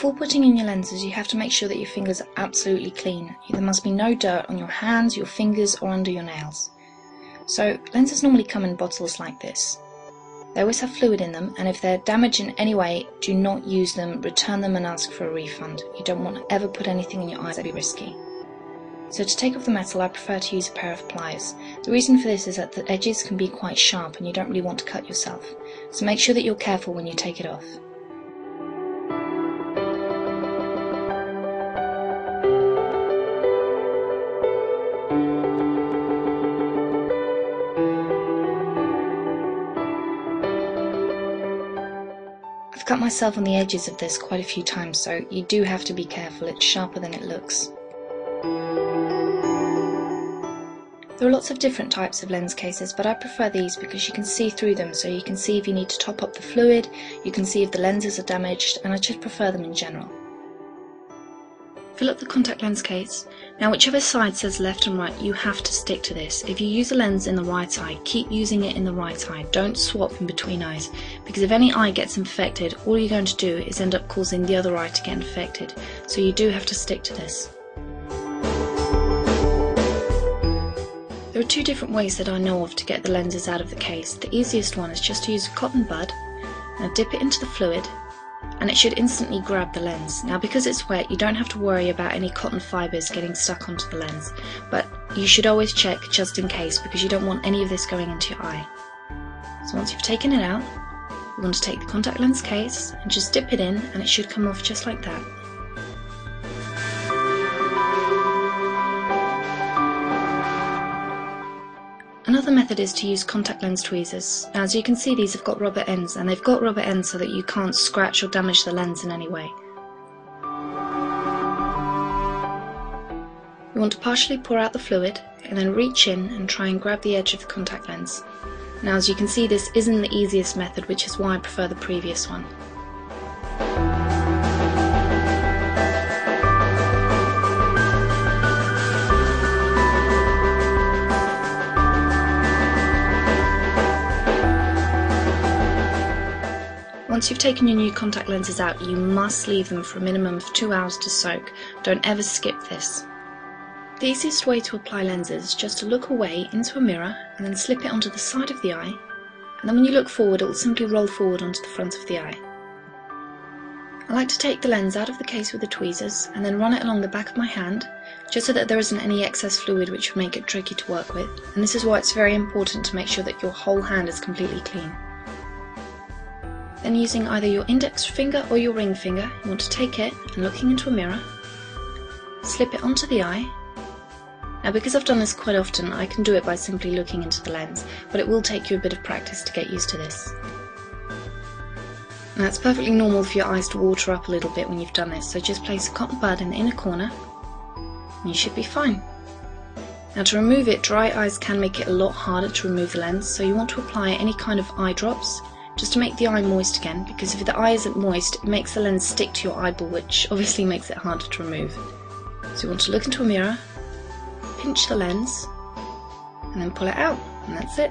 Before putting in your lenses, you have to make sure that your fingers are absolutely clean. There must be no dirt on your hands, your fingers, or under your nails. So lenses normally come in bottles like this. They always have fluid in them, and if they're damaged in any way, do not use them, return them and ask for a refund. You don't want to ever put anything in your eyes that would be risky. So to take off the metal, I prefer to use a pair of pliers. The reason for this is that the edges can be quite sharp and you don't really want to cut yourself. So make sure that you're careful when you take it off. I've cut myself on the edges of this quite a few times, so you do have to be careful. It's sharper than it looks. There are lots of different types of lens cases, but I prefer these because you can see through them, so you can see if you need to top up the fluid, you can see if the lenses are damaged, and I just prefer them in general. Fill up the contact lens case. Now whichever side says left and right, you have to stick to this. If you use a lens in the right eye, keep using it in the right eye. Don't swap in between eyes, because if any eye gets infected, all you're going to do is end up causing the other eye to get infected. So you do have to stick to this. There are two different ways that I know of to get the lenses out of the case. The easiest one is just to use a cotton bud. Now dip it into the fluid, and it should instantly grab the lens. Now because it's wet, you don't have to worry about any cotton fibres getting stuck onto the lens, but you should always check just in case, because you don't want any of this going into your eye. So once you've taken it out, you want to take the contact lens case and just dip it in, and it should come off just like that. Another method is to use contact lens tweezers. Now as you can see, these have got rubber ends, and they've got rubber ends so that you can't scratch or damage the lens in any way. You want to partially pour out the fluid and then reach in and try and grab the edge of the contact lens. Now as you can see, this isn't the easiest method, which is why I prefer the previous one. Once you've taken your new contact lenses out, you must leave them for a minimum of 2 hours to soak. Don't ever skip this. The easiest way to apply lenses is just to look away into a mirror and then slip it onto the side of the eye, and then when you look forward, it will simply roll forward onto the front of the eye. I like to take the lens out of the case with the tweezers and then run it along the back of my hand, just so that there isn't any excess fluid which would make it tricky to work with, and this is why it's very important to make sure that your whole hand is completely clean. Then using either your index finger or your ring finger, you want to take it and, looking into a mirror, slip it onto the eye. Now because I've done this quite often, I can do it by simply looking into the lens, but it will take you a bit of practice to get used to this. Now it's perfectly normal for your eyes to water up a little bit when you've done this, so just place a cotton bud in the inner corner and you should be fine. Now to remove it, dry eyes can make it a lot harder to remove the lens, so you want to apply any kind of eye drops just to make the eye moist again, because if the eye isn't moist, it makes the lens stick to your eyeball, which obviously makes it harder to remove. So you want to look into a mirror, pinch the lens, and then pull it out, and that's it.